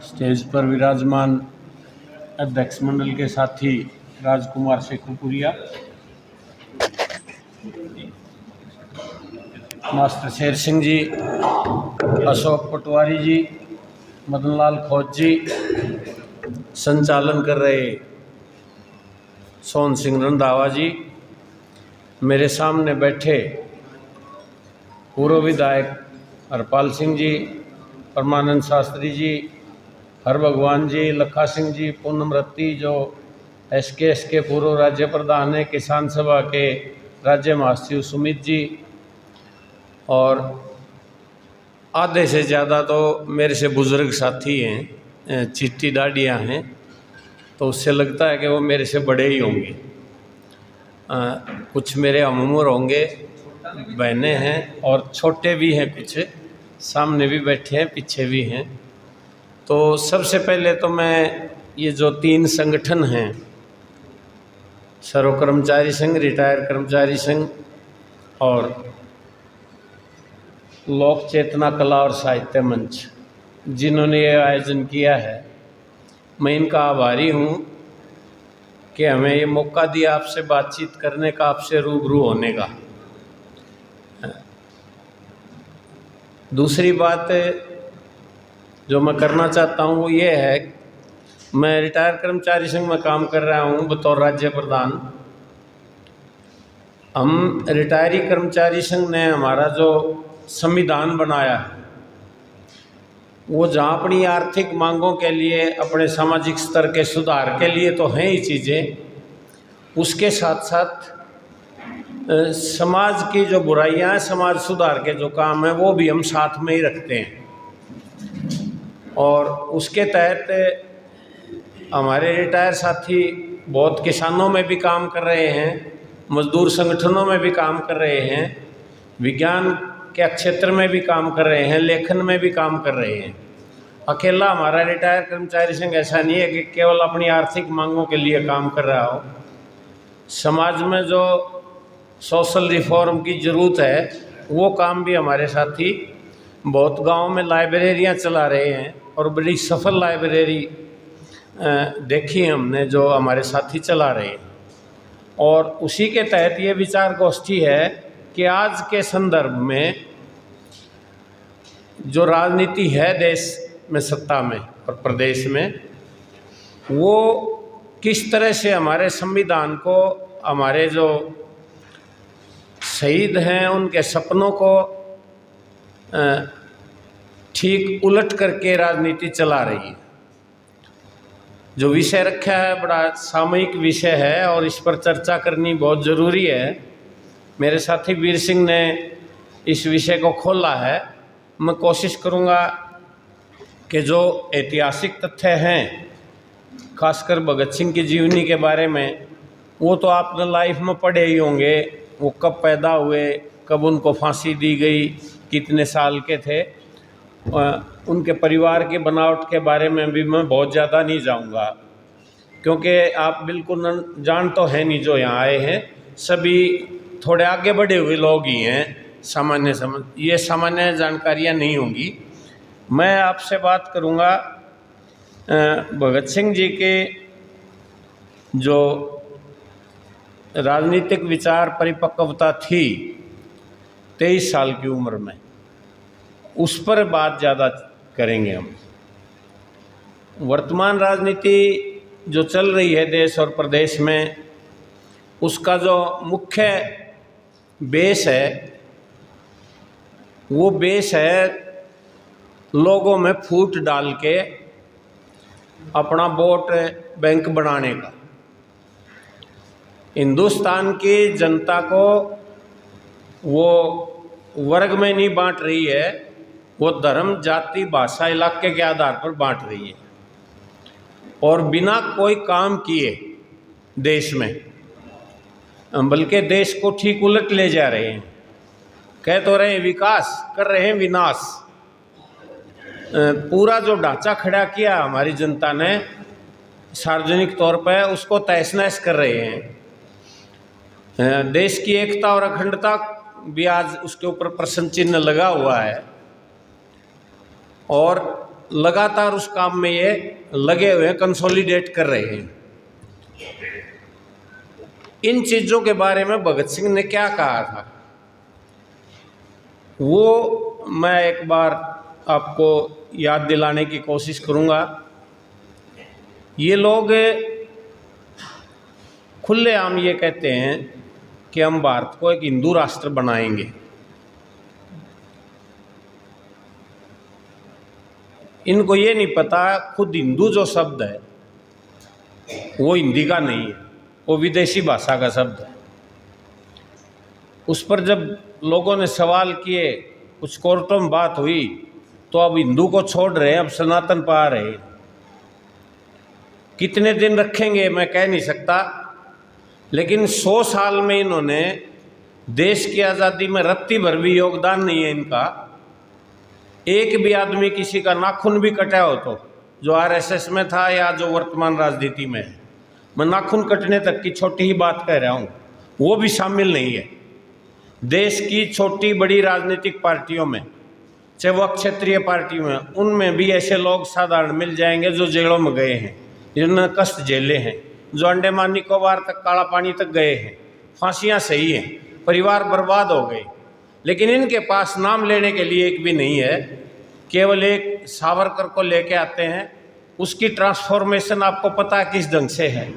Stage पर विराजमान अध्यक्ष मंडल के साथी राजकुमार शेखुपुरिया, मास्टर शेर सिंह जी, अशोक पटवारी जी, मदनलाल खोज जी, संचालन कर रहे सोहन सिंह रंधावा जी, मेरे सामने बैठे पूर्व विधायक हरपाल सिंह जी, परमानंद शास्त्री जी, हर भगवान जी, लखा सिंह जी, पूनम रत्ती जो एस के पूर्व राज्य प्रधान है, किसान सभा के राज्य महासचिव सुमित जी, और आधे से ज़्यादा तो मेरे से बुज़ुर्ग साथी हैं, चिट्टी दाढ़ियाँ हैं, तो उससे लगता है कि वो मेरे से बड़े ही होंगे। कुछ मेरे हम उम्र होंगे, बहनें हैं और छोटे भी हैं, कुछ सामने भी बैठे हैं, पीछे भी हैं। तो सबसे पहले तो मैं ये जो 3 संगठन हैं, सर्व कर्मचारी संघ, रिटायर कर्मचारी संघ और लोक चेतना कला और साहित्य मंच, जिन्होंने ये आयोजन किया है, मैं इनका आभारी हूँ कि हमें ये मौका दिया आपसे बातचीत करने का, आपसे रूबरू होने का। दूसरी बात जो मैं करना चाहता हूँ वो ये है, मैं रिटायर कर्मचारी संघ में काम कर रहा हूँ बतौर राज्य प्रधान। हम रिटायरी कर्मचारी संघ ने हमारा जो संविधान बनाया है, वो जहाँ अपनी आर्थिक मांगों के लिए, अपने सामाजिक स्तर के सुधार के लिए तो हैं ही चीज़ें, उसके साथ साथ समाज की जो बुराइयां हैं, समाज सुधार के जो काम हैं, वो भी हम साथ में ही रखते हैं। और उसके तहत हमारे रिटायर साथी बहुत किसानों में भी काम कर रहे हैं, मजदूर संगठनों में भी काम कर रहे हैं, विज्ञान के क्षेत्र में भी काम कर रहे हैं, लेखन में भी काम कर रहे हैं। अकेला हमारा रिटायर कर्मचारी संघ ऐसा नहीं है कि केवल अपनी आर्थिक मांगों के लिए काम कर रहा हो। समाज में जो सोशल रिफॉर्म की ज़रूरत है, वो काम भी हमारे साथी बहुत गाँव में लाइब्रेरियाँ चला रहे हैं, और बड़ी सफल लाइब्रेरी देखी हमने जो हमारे साथी चला रहे हैं। और उसी के तहत ये विचार गोष्ठी है कि आज के संदर्भ में जो राजनीति है देश में, सत्ता में और प्रदेश में, वो किस तरह से हमारे संविधान को, हमारे जो शहीद हैं उनके सपनों को ठीक उलट करके राजनीति चला रही है। जो विषय रखा है बड़ा सामयिक विषय है और इस पर चर्चा करनी बहुत ज़रूरी है। मेरे साथी वीर सिंह ने इस विषय को खोला है। मैं कोशिश करूँगा कि जो ऐतिहासिक तथ्य हैं, खासकर भगत सिंह की जीवनी के बारे में, वो तो आपने लाइफ में पढ़े ही होंगे। वो कब पैदा हुए, कब उनको फांसी दी गई, कितने साल के थे, उनके परिवार की बनावट के बारे में भी मैं बहुत ज़्यादा नहीं जाऊंगा, क्योंकि आप बिल्कुल जान तो है नहीं, जो यहाँ आए हैं सभी थोड़े आगे बढ़े हुए लोग ही हैं, ये सामान्य जानकारियाँ नहीं होंगी। मैं आपसे बात करूँगा भगत सिंह जी के जो राजनीतिक विचार परिपक्वता थी 23 साल की उम्र में, उस पर बात ज़्यादा करेंगे हम। वर्तमान राजनीति जो चल रही है देश और प्रदेश में, उसका जो मुख्य बेस है, वो बेस है लोगों में फूट डाल के अपना वोट बैंक बनाने का। हिंदुस्तान की जनता को वो वर्ग में नहीं बांट रही है, वो धर्म, जाति, भाषा, इलाके के आधार पर बांट रही है, और बिना कोई काम किए देश में, बल्कि देश को ठीक उलट ले जा रहे हैं। कह तो रहे हैं विकास, कर रहे हैं विनाश। पूरा जो ढांचा खड़ा किया हमारी जनता ने सार्वजनिक तौर पर, उसको तहस नहस कर रहे हैं। देश की एकता और अखंडता भी आज उसके ऊपर प्रश्न चिन्ह लगा हुआ है। और लगातार उस काम में ये लगे हुए हैं, कंसोलिडेट कर रहे हैं। इन चीज़ों के बारे में भगत सिंह ने क्या कहा था वो मैं एक बार आपको याद दिलाने की कोशिश करूँगा। ये लोग खुलेआम ये कहते हैं कि हम भारत को एक हिंदू राष्ट्र बनाएंगे। इनको ये नहीं पता खुद हिंदू जो शब्द है वो हिंदी का नहीं है, वो विदेशी भाषा का शब्द है। उस पर जब लोगों ने सवाल किए, कुछ कोर्टों में बात हुई, तो अब हिंदू को छोड़ रहे हैं, अब सनातन पा रहे हैं। कितने दिन रखेंगे मैं कह नहीं सकता, लेकिन 100 साल में इन्होंने देश की आज़ादी में रत्ती भर भी योगदान नहीं है इनका। एक भी आदमी किसी का नाखून भी कटा हो तो, जो आरएसएस में था या जो वर्तमान राजनीति में है, मैं नाखून कटने तक की छोटी ही बात कह रहा हूँ, वो भी शामिल नहीं है। देश की छोटी बड़ी राजनीतिक पार्टियों में, चाहे वह क्षेत्रीय पार्टी में, उनमें भी ऐसे लोग साधारण मिल जाएंगे जो जेलों में गए हैं, जिन्होंने कष्ट झेले हैं, जो अंडमान निकोबार तक, काला पानी तक गए हैं, फांसियाँ सही हैं, परिवार बर्बाद हो गए, लेकिन इनके पास नाम लेने के लिए एक भी नहीं है। केवल एक सावरकर को लेके आते हैं, उसकी ट्रांसफॉर्मेशन आपको पता है किस ढंग से है।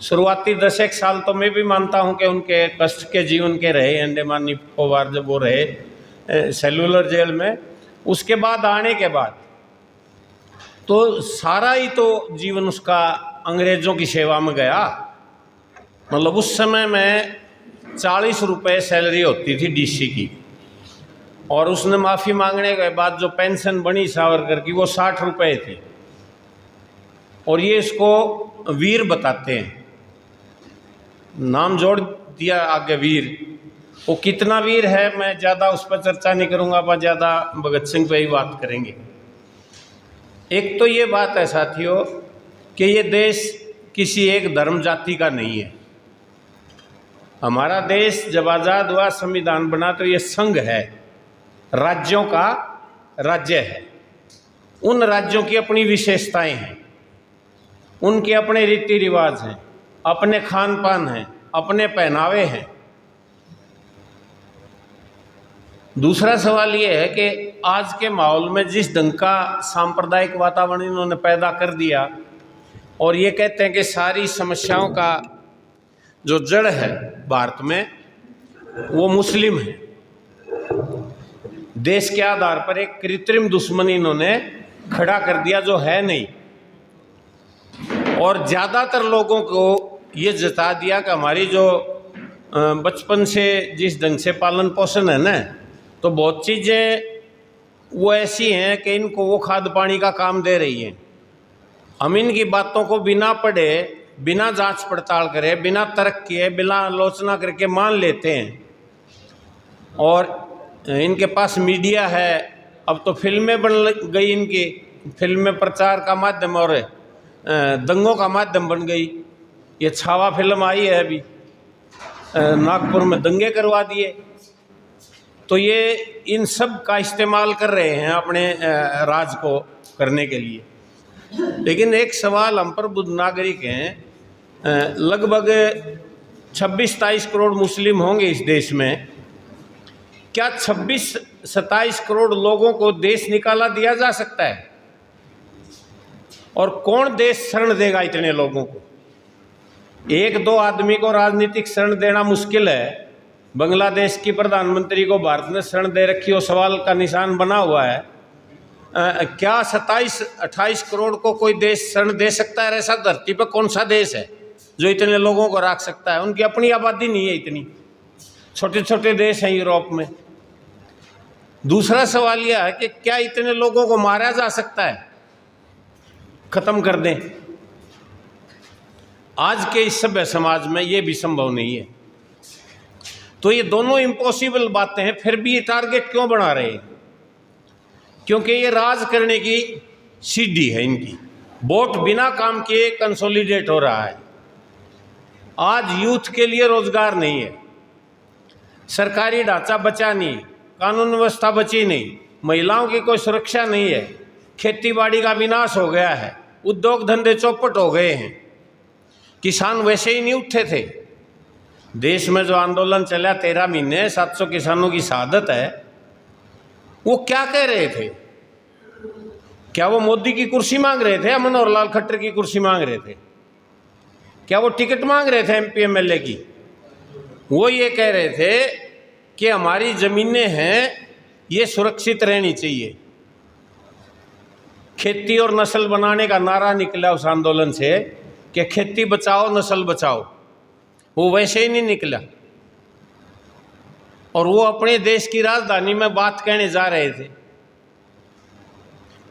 शुरुआती 10 साल तो मैं भी मानता हूं कि उनके कष्ट के जीवन के रहे अंडमान निकोबार, जब वो रहे सेलुलर जेल में। उसके बाद आने के बाद तो सारा ही तो जीवन उसका अंग्रेज़ों की सेवा में गया। मतलब उस समय में 40 रुपये सैलरी होती थी डीसी की, और उसने माफ़ी मांगने के बाद जो पेंशन बनी सावरकर की वो 60 रुपये थी। और ये इसको वीर बताते हैं, नाम जोड़ दिया आगे वीर। वो कितना वीर है मैं ज़्यादा उस पर चर्चा नहीं करूँगा, पर ज़्यादा भगत सिंह पे ही बात करेंगे। एक तो ये बात है साथियों कि ये देश किसी एक धर्म जाति का नहीं है। हमारा देश जब आज़ाद हुआ, संविधान बना, तो ये संघ है, राज्यों का राज्य है। उन राज्यों की अपनी विशेषताएं हैं, उनके अपने रीति रिवाज हैं, अपने खान पान हैं, अपने पहनावे हैं। दूसरा सवाल ये है कि आज के माहौल में जिस ढंग का सांप्रदायिक वातावरण इन्होंने पैदा कर दिया, और ये कहते हैं कि सारी समस्याओं का जो जड़ है भारत में वो मुस्लिम है। देश के आधार पर एक कृत्रिम दुश्मनी इन्होंने खड़ा कर दिया जो है नहीं, और ज़्यादातर लोगों को ये जता दिया कि हमारी जो बचपन से जिस ढंग से पालन पोषण है ना, तो बहुत चीज़ें वो ऐसी हैं कि इनको वो खाद पानी का काम दे रही हैं। हम इनकी बातों को बिना पढ़े, बिना जांच पड़ताल करे, बिना तर्क किए, बिना आलोचना करके मान लेते हैं। और इनके पास मीडिया है, अब तो फिल्में बन गई, इनकी फिल्में प्रचार का माध्यम और दंगों का माध्यम बन गई। ये छावा फिल्म आई है अभी, नागपुर में दंगे करवा दिए। तो ये इन सब का इस्तेमाल कर रहे हैं अपने राज को करने के लिए। लेकिन एक सवाल हम पर बुद्ध नागरिक हैं, लगभग 26-27 करोड़ मुस्लिम होंगे इस देश में। क्या 26-27 करोड़ लोगों को देश निकाला दिया जा सकता है? और कौन देश शरण देगा इतने लोगों को? 1-2 आदमी को राजनीतिक शरण देना मुश्किल है। बांग्लादेश की प्रधानमंत्री को भारत ने शरण दे रखी हो, सवाल का निशान बना हुआ है। क्या 27-28 करोड़ को कोई देश शरण दे सकता है? ऐसा धरती पर कौन सा देश है जो इतने लोगों को रख सकता है? उनकी अपनी आबादी नहीं है, इतनी छोटे छोटे देश हैं यूरोप में। दूसरा सवाल यह है कि क्या इतने लोगों को मारा जा सकता है, खत्म कर दें? आज के इस सभ्य समाज में ये भी संभव नहीं है। तो ये दोनों इम्पॉसिबल बातें हैं, फिर भी ये टारगेट क्यों बना रहे हैं? क्योंकि ये राज करने की सीढ़ी है इनकी। वोट बिना काम किए कंसोलिडेट हो रहा है। आज यूथ के लिए रोजगार नहीं है, सरकारी ढांचा बचा नहीं, कानून व्यवस्था बची नहीं, महिलाओं की कोई सुरक्षा नहीं है, खेतीबाड़ी का विनाश हो गया है, उद्योग धंधे चौपट हो गए हैं, किसान वैसे ही नहीं उठे थे। देश में जो आंदोलन चला 13 महीने, 700 किसानों की शहादत है, वो क्या कह रहे थे? क्या वो मोदी की कुर्सी मांग रहे थे या मनोहर लाल खट्टर की कुर्सी मांग रहे थे? क्या वो टिकट मांग रहे थे MP MLA की? वो ये कह रहे थे कि हमारी जमीनें हैं, ये सुरक्षित रहनी चाहिए। खेती और नस्ल बनाने का नारा निकला उस आंदोलन से कि खेती बचाओ नस्ल बचाओ, वो वैसे ही नहीं निकला। और वो अपने देश की राजधानी में बात कहने जा रहे थे,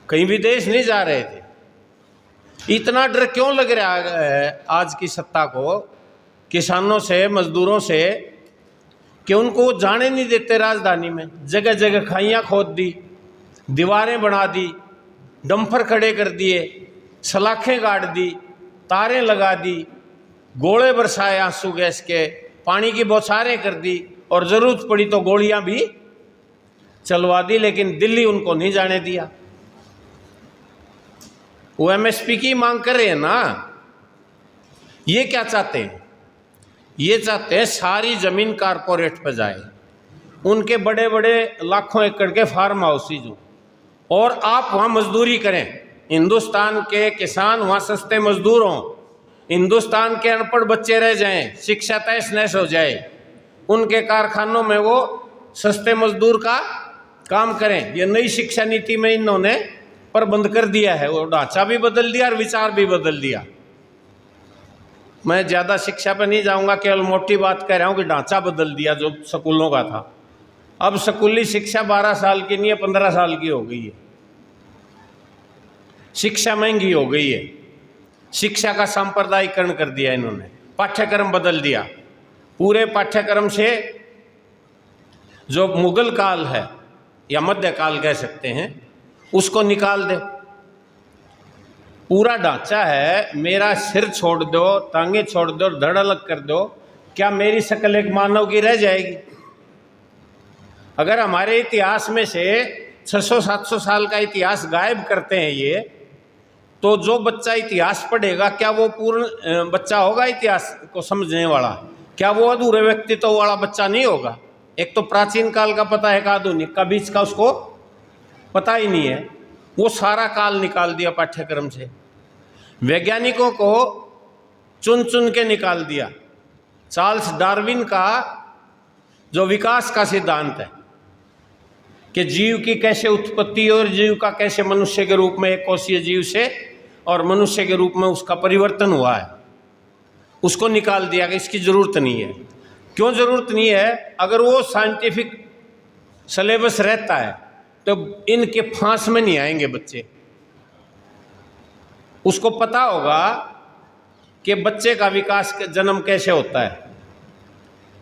कहीं विदेश नहीं जा रहे थे। इतना डर क्यों लग रहा है आज की सत्ता को किसानों से, मजदूरों से, कि उनको जाने नहीं देते राजधानी में? जगह जगह खाइयाँ खोद दी, दीवारें बना दी, डंपर खड़े कर दिए, सलाखें गाड़ दी, तारें लगा दी, गोले बरसाए आंसू गैस के, पानी की बौछारें कर दी, और ज़रूरत पड़ी तो गोलियां भी चलवा दी, लेकिन दिल्ली उनको नहीं जाने दिया। वो MSP की मांग कर रहे हैं ना। ये क्या चाहते हैं? ये चाहते हैं सारी जमीन कारपोरेट पर जाए, उनके बड़े बड़े लाखों एकड़ के फार्म हाउसेज हों, और आप वहाँ मजदूरी करें। हिंदुस्तान के किसान वहाँ सस्ते मजदूर हों, हिंदुस्तान के अनपढ़ बच्चे रह जाएं, शिक्षा तहस नहस हो जाए, उनके कारखानों में वो सस्ते मजदूर का काम करें। ये नई शिक्षा नीति में इन्होंने प्रबंध कर दिया है, वो ढांचा भी बदल दिया और विचार भी बदल दिया। मैं ज़्यादा शिक्षा पर नहीं जाऊंगा, केवल मोटी बात कह रहा हूँ कि ढांचा बदल दिया जो स्कूलों का था। अब स्कूली शिक्षा 12 साल की नहीं है, 15 साल की हो गई है। शिक्षा महंगी हो गई है, शिक्षा का सांप्रदायिकरण कर दिया इन्होंने, पाठ्यक्रम बदल दिया। पूरे पाठ्यक्रम से जो मुगल काल है या मध्यकाल कह सकते हैं, उसको निकाल दे। पूरा ढांचा है, मेरा सिर छोड़ दो, टांगे छोड़ दो, धड़ अलग कर दो, क्या मेरी शक्ल एक मानव की रह जाएगी? अगर हमारे इतिहास में से 600-700 साल का इतिहास गायब करते हैं ये, तो जो बच्चा इतिहास पढ़ेगा क्या वो पूर्ण बच्चा होगा इतिहास को समझने वाला? क्या वो अधूरे व्यक्तित्व वाला बच्चा नहीं होगा? एक तो प्राचीन काल का पता है, एक आधुनिक का, बीच का उसको पता ही नहीं है। वो सारा काल निकाल दिया पाठ्यक्रम से, वैज्ञानिकों को चुन चुन के निकाल दिया। चार्ल्स डार्विन का जो विकास का सिद्धांत है कि जीव की कैसे उत्पत्ति और जीव का कैसे मनुष्य के रूप में, एक कोशीय जीव से और मनुष्य के रूप में उसका परिवर्तन हुआ है, उसको निकाल दिया कि इसकी ज़रूरत नहीं है। क्यों ज़रूरत नहीं है? अगर वो साइंटिफिक सिलेबस रहता है तो इनके फांस में नहीं आएंगे बच्चे। उसको पता होगा कि बच्चे का विकास जन्म कैसे होता है।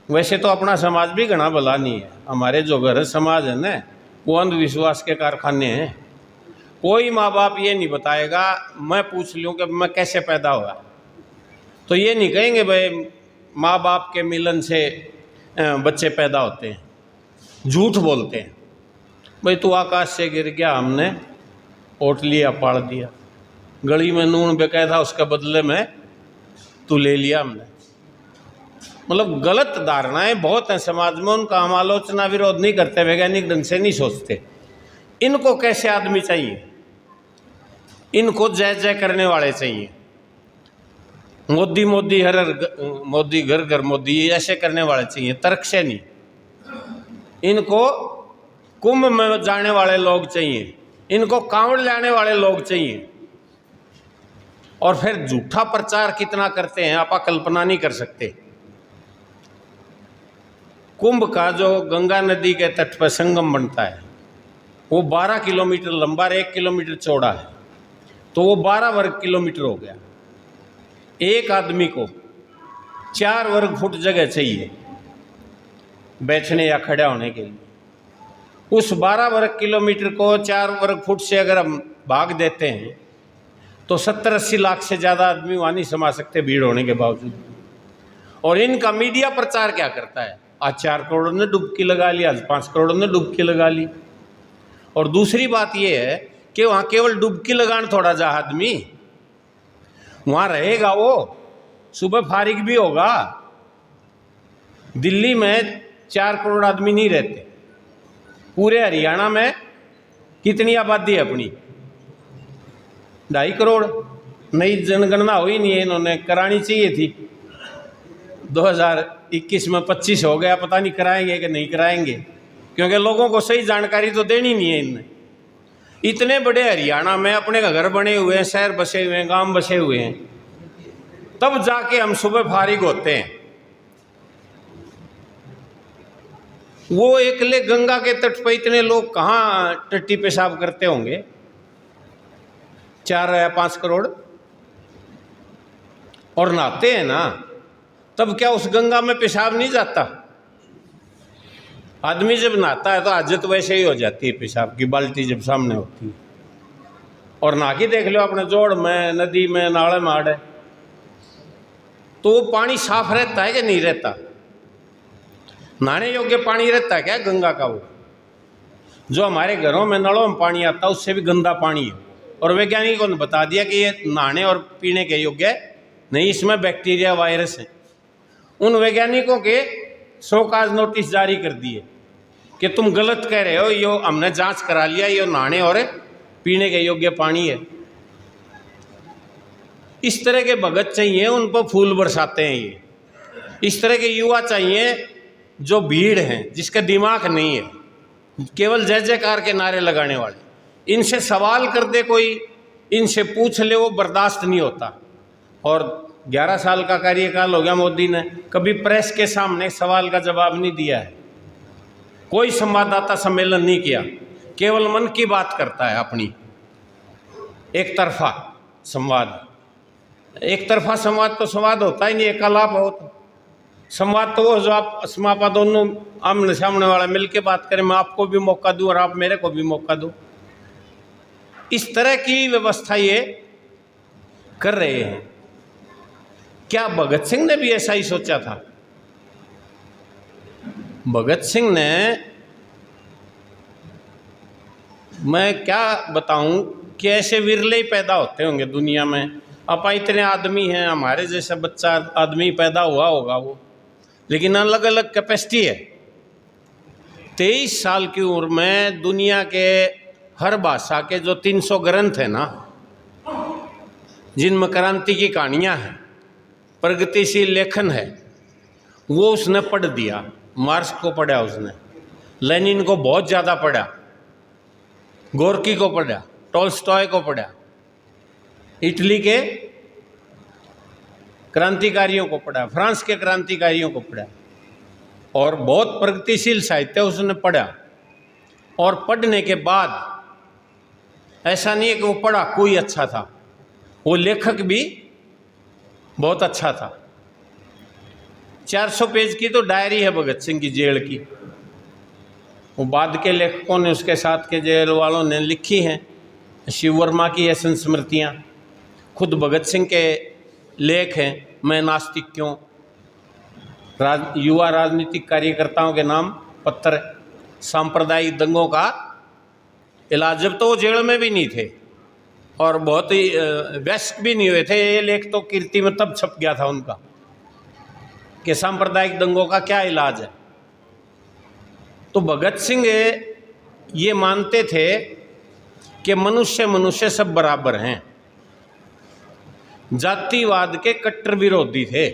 वैसे तो अपना समाज भी घना भला नहीं है। हमारे जो घर समाज है ना, वो अंधविश्वास के कारखाने हैं। कोई माँ बाप ये नहीं बताएगा, मैं पूछ लूँ कि मैं कैसे पैदा हुआ, तो ये नहीं कहेंगे भाई माँ बाप के मिलन से बच्चे पैदा होते हैं। झूठ बोलते हैं, भाई तू आकाश से गिर गया, हमने ओट लिया, पाड़ दिया, गली में नून बेचा था, उसके बदले में तू ले लिया हमने। मतलब गलत धारणाएं बहुत हैं समाज में, उनका हम आलोचना विरोध नहीं करते, वैज्ञानिक ढंग से नहीं सोचते। इनको कैसे आदमी चाहिए? इनको जय जय करने वाले चाहिए। मोदी मोदी हर हर मोदी, घर घर मोदी, ऐसे करने वाले चाहिए, तर्क से नहीं। इनको कुंभ में जाने वाले लोग चाहिए, इनको कांवड़ लाने वाले लोग चाहिए। और फिर झूठा प्रचार कितना करते हैं आप कल्पना नहीं कर सकते। कुंभ का जो गंगा नदी के तट पर संगम बनता है, वो 12 किलोमीटर लंबा और 1 किलोमीटर चौड़ा है, तो वो 12 वर्ग किलोमीटर हो गया। एक आदमी को 4 वर्ग फुट जगह चाहिए बैठने या खड़ा होने के लिए। उस 12 वर्ग किलोमीटर को 4 वर्ग फुट से अगर हम भाग देते हैं तो 70-80 लाख से ज़्यादा आदमी वहाँ नहीं समा सकते, भीड़ होने के बावजूद। और इनका मीडिया प्रचार क्या करता है? आज 4 करोड़ ने डुबकी लगा ली, आज 5 करोड़ ने डुबकी लगा ली। और दूसरी बात यह है कि वहाँ केवल डुबकी लगाने थोड़ा जा आदमी, वहाँ रहेगा वो, सुबह फारिग भी होगा। दिल्ली में 4 करोड़ आदमी नहीं रहते, पूरे हरियाणा में कितनी आबादी है अपनी? 2.5 करोड़। नई जनगणना हुई नहीं है, इन्होंने करानी चाहिए थी। 2021 में 25 हो गया, पता नहीं कराएंगे कि नहीं कराएंगे, क्योंकि लोगों को सही जानकारी तो देनी नहीं है इनने। इतने बड़े हरियाणा में अपने घर बने हुए हैं, शहर बसे हुए हैं, गांव बसे हुए हैं, तब जाके हम सुबह फारिग होते हैं। वो एकले गंगा के तट पर इतने लोग कहाँ टट्टी पेशाब करते होंगे? 4 या 5 करोड़। और नहाते हैं ना, तब क्या उस गंगा में पेशाब नहीं जाता? आदमी जब नहाता है तो हाजत वैसे ही हो जाती है, पेशाब की बाल्टी जब सामने होती है। और नहा के देख लो अपने जोड़ में, नदी में, नाले में आड़े, तो वो पानी साफ रहता है कि नहीं रहता? नहाने योग्य पानी रहता है क्या गंगा का? वो जो हमारे घरों में नलों में पानी आता है उससे भी गंदा पानी है। और वैज्ञानिकों ने बता दिया कि ये नहाने और पीने के योग्य नहीं, इसमें बैक्टीरिया, वायरस है। उन वैज्ञानिकों के 100 काज नोटिस जारी कर दिए कि तुम गलत कह रहे हो, यो हमने जांच करा लिया, ये नहाने और पीने के योग्य पानी है। इस तरह के भगत चाहिए, उन पर फूल बरसाते हैं ये। इस तरह के युवा चाहिए जो भीड़ हैं, जिसका दिमाग नहीं है, केवल जय जयकार के नारे लगाने वाले। इनसे सवाल कर दे कोई, इनसे पूछ ले, वो बर्दाश्त नहीं होता। और 11 साल का कार्यकाल हो गया मोदी ने, कभी प्रेस के सामने सवाल का जवाब नहीं दिया है, कोई संवाददाता सम्मेलन नहीं किया, केवल मन की बात करता है अपनी, एक तरफा संवाद। एक तरफा संवाद तो संवाद होता ही नहीं, एकालाप हो तो संवाद तो वो जो आप समापा दोनों आमने सामने वाला मिलके बात करें, मैं आपको भी मौका दूं और आप मेरे को भी मौका दो। इस तरह की व्यवस्था ये कर रहे हैं। क्या भगत सिंह ने भी ऐसा ही सोचा था? भगत सिंह ने, मैं क्या बताऊं कि ऐसे विरले ही पैदा होते होंगे दुनिया में। अब इतने आदमी हैं, हमारे जैसा बच्चा आदमी पैदा हुआ होगा वो, लेकिन अलग अलग कैपेसिटी है। 23 साल की उम्र में दुनिया के हर भाषा के जो 300 ग्रंथ हैं ना, जिनमें क्रांति की कहानियाँ हैं, प्रगतिशील लेखन है, वो उसने पढ़ दिया। मार्क्स को पढ़ा उसने, लेनिन को बहुत ज़्यादा पढ़ा, गोर्की को पढ़ा, टॉल्स्टॉय को पढ़ा, इटली के क्रांतिकारियों को पढ़ा, फ्रांस के क्रांतिकारियों को पढ़ा, और बहुत प्रगतिशील साहित्य उसने पढ़ा। और पढ़ने के बाद ऐसा नहीं है कि वो पढ़ा कोई अच्छा था, वो लेखक भी बहुत अच्छा था। 400 पेज की तो डायरी है भगत सिंह की जेल की, वो बाद के लेखकों ने, उसके साथ के जेल वालों ने लिखी हैं। शिव वर्मा की है संस्मृतियाँ, खुद भगत सिंह के लेख हैं। मैं नास्तिक क्यों, युवा राजनीतिक कार्यकर्ताओं के नाम पत्र, सांप्रदायिक दंगों का इलाज, जब तो वो जेल में भी नहीं थे और बहुत ही व्यस्त भी नहीं हुए थे। ये लेख तो कीर्ति में तब छप गया था उनका कि सांप्रदायिक दंगों का क्या इलाज है। तो भगत सिंह ये मानते थे कि मनुष्य सब बराबर हैं, जातिवाद के कट्टर विरोधी थे।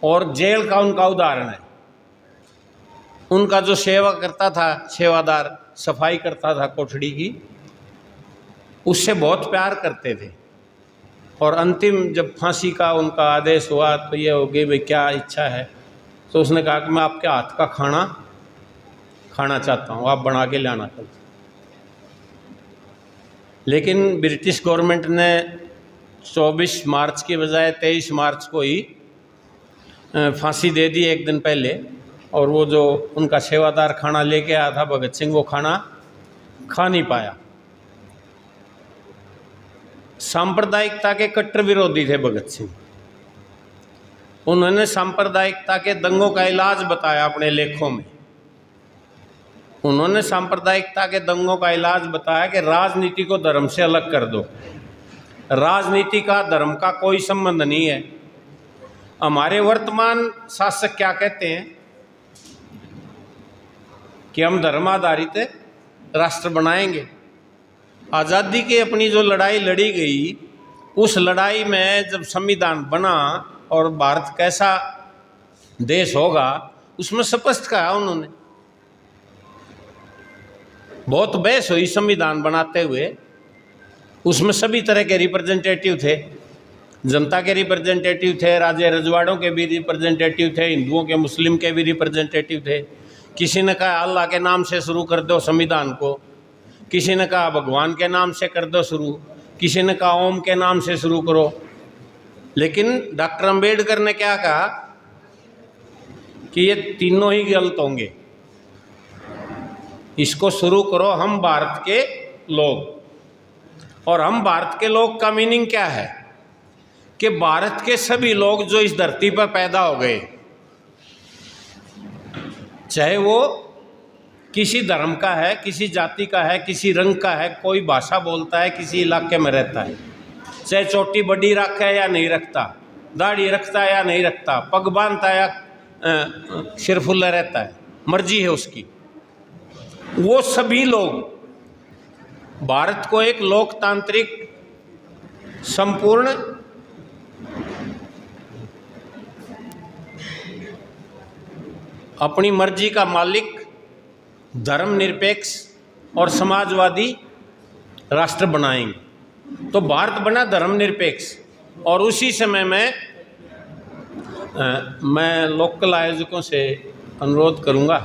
और जेल का उनका उदाहरण है, उनका जो सेवा करता था, सेवादार सफाई करता था कोठड़ी की, उससे बहुत प्यार करते थे। और अंतिम जब फांसी का उनका आदेश हुआ तो ये हो गई भाई क्या इच्छा है, तो उसने कहा कि मैं आपके हाथ का खाना खाना चाहता हूँ, आप बना के लाना कल। लेकिन ब्रिटिश गवर्नमेंट ने 24 मार्च की बजाय 23 मार्च को ही फांसी दे दी, एक दिन पहले। और वो जो उनका सेवादार खाना लेके आया था भगत सिंह, वो खाना खा नहीं पाया। सांप्रदायिकता के कट्टर विरोधी थे भगत सिंह। उन्होंने सांप्रदायिकता के दंगों का इलाज बताया अपने लेखों में। उन्होंने सांप्रदायिकता के दंगों का इलाज बताया कि राजनीति को धर्म से अलग कर दो। राजनीति का धर्म का कोई संबंध नहीं है। हमारे वर्तमान शासक क्या कहते हैं कि हम धर्म आधारित राष्ट्र बनाएंगे। आज़ादी की अपनी जो लड़ाई लड़ी गई, उस लड़ाई में जब संविधान बना और भारत कैसा देश होगा, उसमें स्पष्ट कहा उन्होंने। बहुत बहस हुई संविधान बनाते हुए, उसमें सभी तरह के रिप्रेजेंटेटिव थे, जनता के रिप्रेजेंटेटिव थे, राजे रजवाड़ों के भी रिप्रेजेंटेटिव थे, हिंदुओं के मुस्लिम के भी रिप्रेजेंटेटिव थे। किसी ने कहा अल्लाह के नाम से शुरू कर दो संविधान को, किसी ने कहा भगवान के नाम से कर दो शुरू, किसी ने कहा ओम के नाम से शुरू करो। लेकिन डॉक्टर अंबेडकर ने क्या कहा कि ये तीनों ही गलत होंगे, इसको शुरू करो हम भारत के लोग। और हम भारत के लोग का मीनिंग क्या है कि भारत के सभी लोग जो इस धरती पर पैदा हो गए, चाहे वो किसी धर्म का है, किसी जाति का है, किसी रंग का है, कोई भाषा बोलता है, किसी इलाके में रहता है, चाहे चोटी बड़ी रखा है या नहीं रखता, दाढ़ी रखता है या नहीं रखता, पग बांधता है या सिर फुल्ला रहता है, मर्जी है उसकी, वो सभी लोग भारत को एक लोकतांत्रिक संपूर्ण अपनी मर्जी का मालिक, धर्मनिरपेक्ष और समाजवादी राष्ट्र बनाएंगे। तो भारत बना धर्मनिरपेक्ष। और उसी समय में मैं लोकल आयोजकों से अनुरोध करूंगा